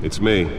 It's me.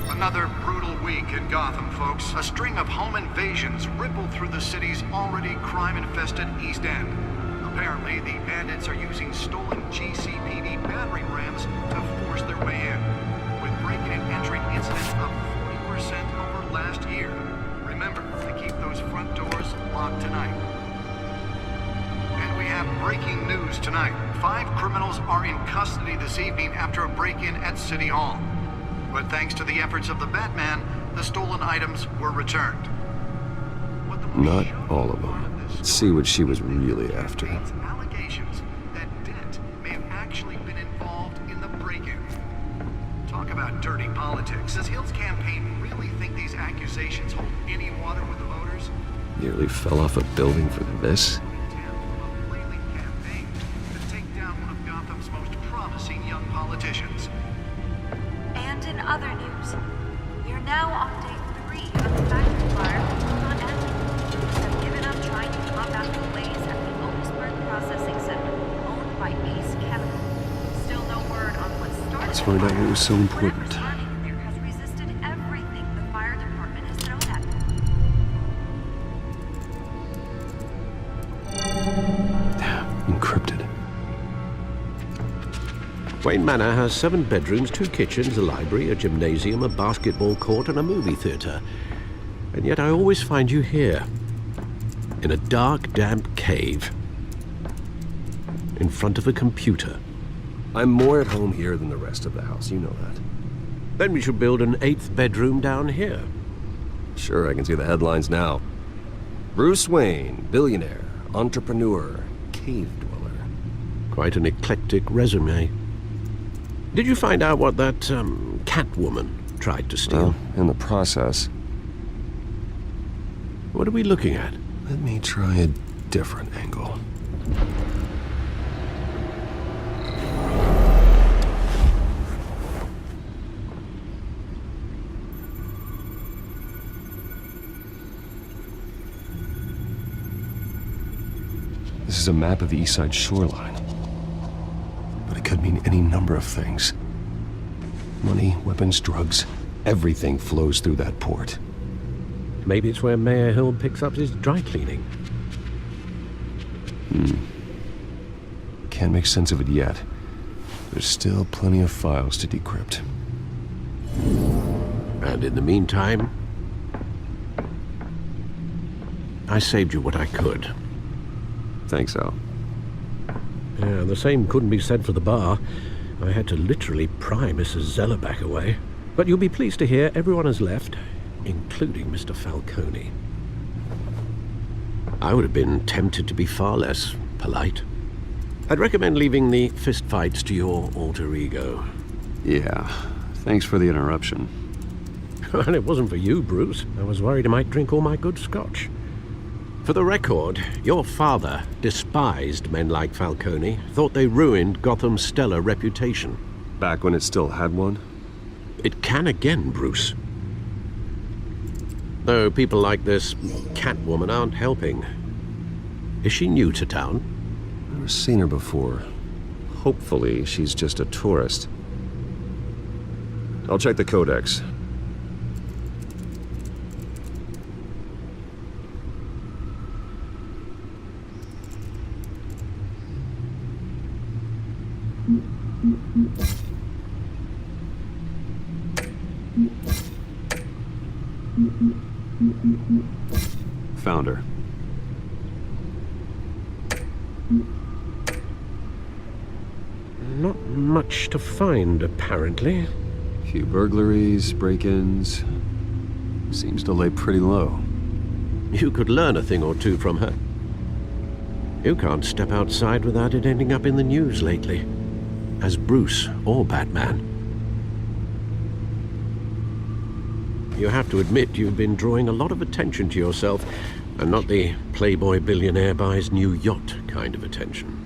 Another brutal week in Gotham, folks. A string of home invasions rippled through the city's already crime-infested East End. Apparently, the bandits are using stolen GCPD battering rams to force their way in, with break-in and entry incidents up 40% over last year. Remember to keep those front doors locked tonight. And we have breaking news tonight. 5 criminals are in custody this evening after a break-in at City Hall. But thanks to the efforts of the Batman, the stolen items were returned. Not all of them. Let's see what she was really after. Allegations that Dent may have actually been involved in the break-in. Talk about dirty politics. Does Hill's campaign really think these accusations hold any water with the voters? Nearly fell off a building for this. Campaign to take down one of Gotham's most promising young politicians. And in other news, we are now on day 3 of the factory fire on Avenue. Have given up trying to combat the blaze at the Otisburg Processing Center, owned by Ace Chemical. Still no word on what started. Let's find out what was so important. Whatever's running there has resisted everything the fire department has thrown at them. Encrypted. Wayne Manor has 7 bedrooms, 2 kitchens, a library, a gymnasium, a basketball court, and a movie theater. And yet I always find you here, in a dark, damp cave, in front of a computer. I'm more at home here than the rest of the house, you know that. Then we should build an 8th bedroom down here. Sure, I can see the headlines now. Bruce Wayne, billionaire, entrepreneur, cave dweller. Quite an eclectic resume. Did you find out what that, Catwoman tried to steal? Well, in the process. What are we looking at? Let me try a different angle. This is a map of the East Side shoreline. But it could mean any number of things. Money, weapons, drugs, everything flows through that port. Maybe it's where Mayor Hill picks up his dry cleaning. Can't make sense of it yet. There's still plenty of files to decrypt. And in the meantime, I saved you what I could. Thanks, Al. Yeah, the same couldn't be said for the bar. I had to literally pry Mrs. Zeller back away. But you'll be pleased to hear everyone has left, including Mr. Falcone. I would have been tempted to be far less polite. I'd recommend leaving the fistfights to your alter ego. Yeah, thanks for the interruption. And it wasn't for you, Bruce. I was worried I might drink all my good scotch. For the record, your father despised men like Falcone, thought they ruined Gotham's stellar reputation. Back when it still had one? It can again, Bruce. Though people like this Catwoman aren't helping. Is she new to town? Never seen her before. Hopefully, she's just a tourist. I'll check the codex. Found her. Not much to find, apparently. Few burglaries, break-ins. Seems to lay pretty low. You could learn a thing or two from her. You can't step outside without it ending up in the news lately, as Bruce or Batman. You have to admit you've been drawing a lot of attention to yourself, and not the playboy billionaire buys new yacht kind of attention.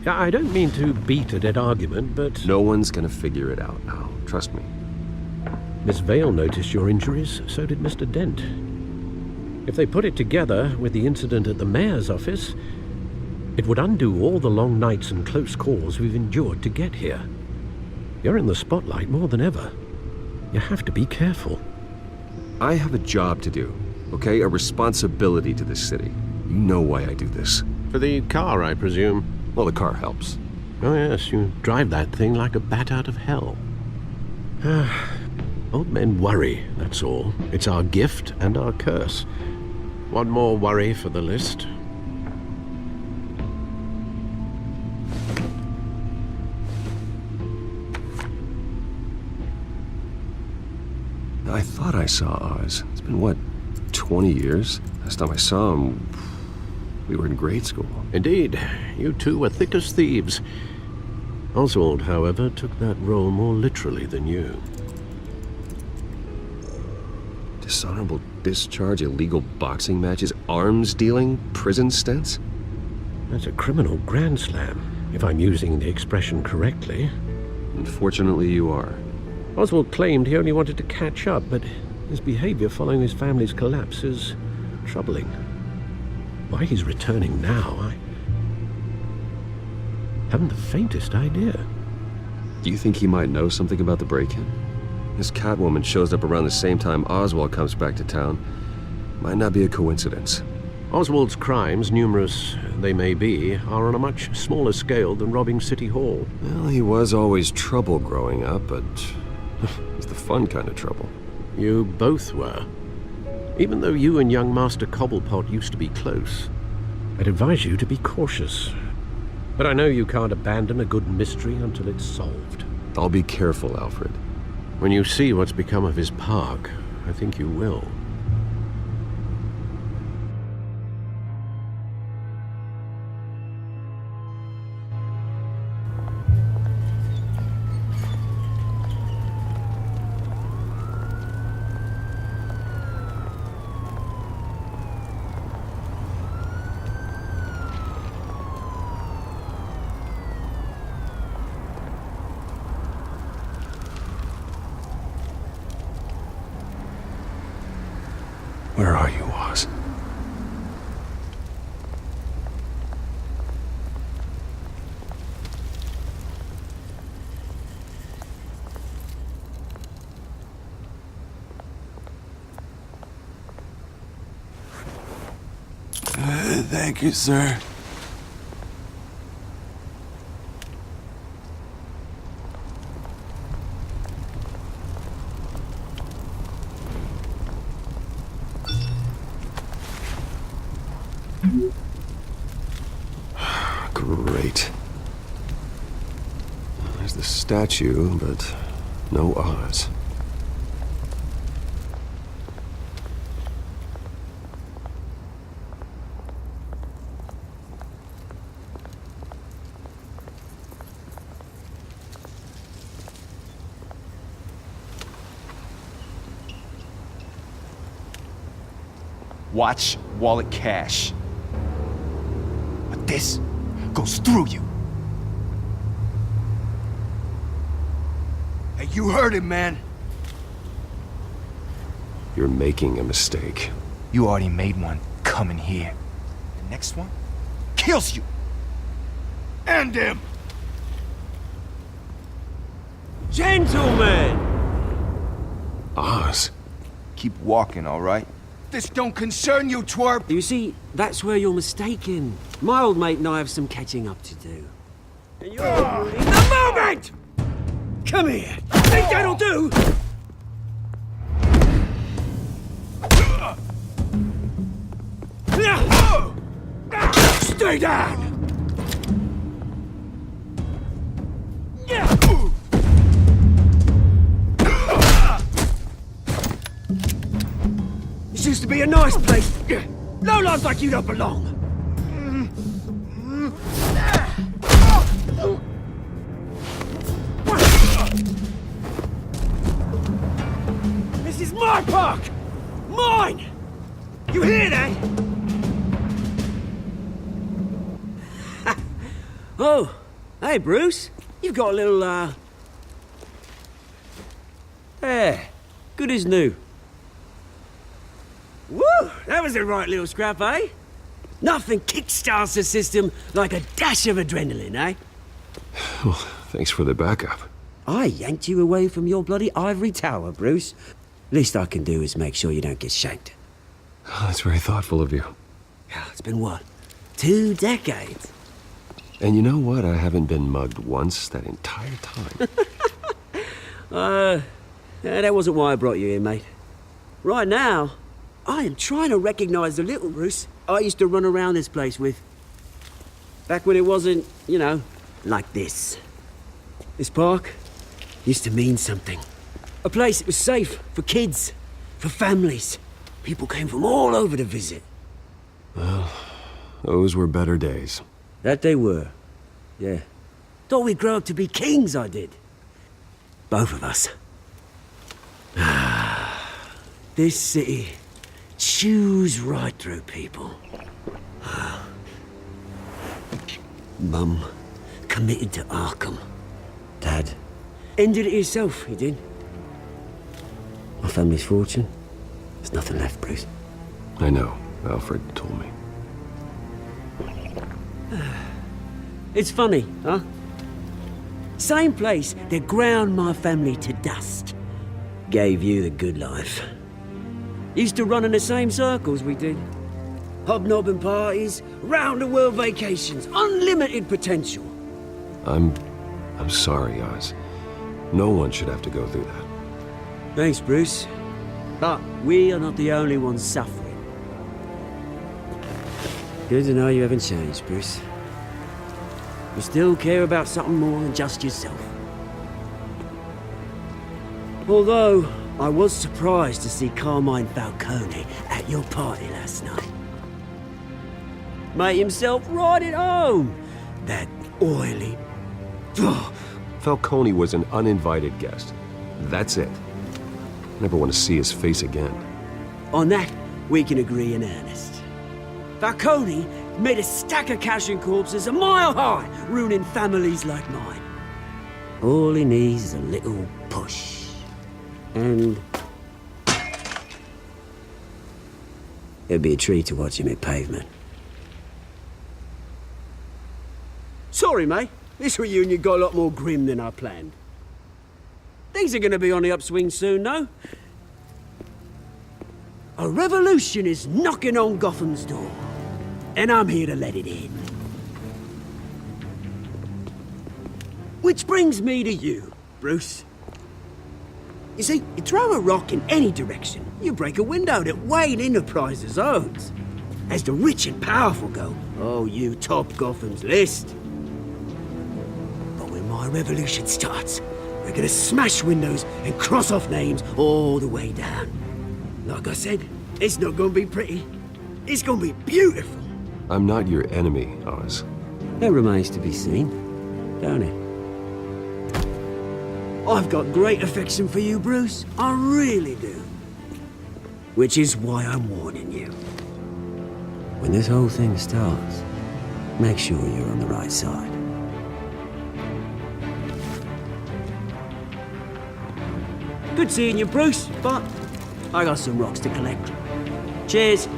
I don't mean to beat a dead argument, but... No one's gonna figure it out, Al. Trust me. Miss Vale noticed your injuries, so did Mr. Dent. If they put it together with the incident at the mayor's office, it would undo all the long nights and close calls we've endured to get here. You're in the spotlight more than ever. You have to be careful. I have a job to do, okay? A responsibility to this city. You know why I do this. For the car, I presume. Well, the car helps. Oh yes, you drive that thing like a bat out of hell. Old men worry, that's all. It's our gift and our curse. One more worry for the list. I thought I saw Oz. It's been, what, 20 years? Last time I saw him, we were in grade school. Indeed, you two were thick as thieves. Oswald, however, took that role more literally than you. Dishonorable discharge, illegal boxing matches, arms dealing, prison stints? That's a criminal grand slam, if I'm using the expression correctly. Unfortunately, you are. Oswald claimed he only wanted to catch up, but his behavior following his family's collapse is troubling. Why he's returning now, I haven't the faintest idea. Do you think he might know something about the break-in? This Catwoman shows up around the same time Oswald comes back to town. Might not be a coincidence. Oswald's crimes, numerous they may be, are on a much smaller scale than robbing City Hall. Well, he was always trouble growing up, but it's the fun kind of trouble. You both were. Even though you and young Master Cobblepot used to be close, I'd advise you to be cautious. But I know you can't abandon a good mystery until it's solved. I'll be careful, Alfred. When you see what's become of his park, I think you will. Where are you, Oz? Thank you, sir. Great. There's the statue, but no Oz. Watch wallet cash. But this goes through you. Hey, you heard it, man. You're making a mistake. You already made one coming here. The next one kills you. And him. Gentlemen! Oz? Keep walking, all right? This don't concern you, twerp. You see, that's where you're mistaken. My old mate and I have some catching up to do. And you're ruining the moment! Come here! Think that'll do? Stay down! This used to be a nice place. Lowlifes like you don't belong. This is Oh, hey, Bruce. You've got a little, Yeah, good as new. Woo! That was a right little scrap, eh? Nothing kickstarts the system like a dash of adrenaline, eh? Well, thanks for the backup. I yanked you away from your bloody ivory tower, Bruce. Least I can do is make sure you don't get shanked. Oh, that's very thoughtful of you. Yeah, it's been what? 2 decades? And you know what? I haven't been mugged once that entire time. That wasn't why I brought you here, mate. Right now, I am trying to recognize the little Bruce I used to run around this place with. Back when it wasn't, you know, like this. This park used to mean something. A place that was safe for kids, for families. People came from all over to visit. Those were better days. That they were. Yeah. Thought we'd grow up to be kings, I did. Both of us. This city chews right through people. Mum committed to Arkham. Dad ended it himself, he did. My family's fortune. There's nothing left, Bruce. I know. Alfred told me. It's funny, huh? Same place that ground my family to dust. Gave you the good life. Used to run in the same circles we did. Hobnobbing parties, round-the-world vacations, unlimited potential. I'm sorry, Oz. No one should have to go through that. Thanks, Bruce. But we are not the only ones suffering. Good to know you haven't changed, Bruce. You still care about something more than just yourself. Although, I was surprised to see Carmine Falcone at your party last night. Made himself right at home. That oily... Ugh. Falcone was an uninvited guest. That's it. Never want to see his face again. On that, we can agree in earnest. Falcone made a stack of cash and corpses a mile high, ruining families like mine. All he needs is a little push. And... it'd be a treat to watch him hit pavement. Sorry, mate. This reunion got a lot more grim than I planned. Things are gonna be on the upswing soon, no? A revolution is knocking on Gotham's door. And I'm here to let it in. Which brings me to you, Bruce. You see, you throw a rock in any direction, you break a window that Wayne Enterprises owns. As the rich and powerful go, oh, you top Gotham's list. But when my revolution starts, we're gonna smash windows and cross off names all the way down. Like I said, it's not gonna be pretty. It's gonna be beautiful. I'm not your enemy, Oz. That remains to be seen, don't it? I've got great affection for you, Bruce. I really do. Which is why I'm warning you. When this whole thing starts, make sure you're on the right side. Good seeing you, Bruce, but I got some rocks to collect. Cheers.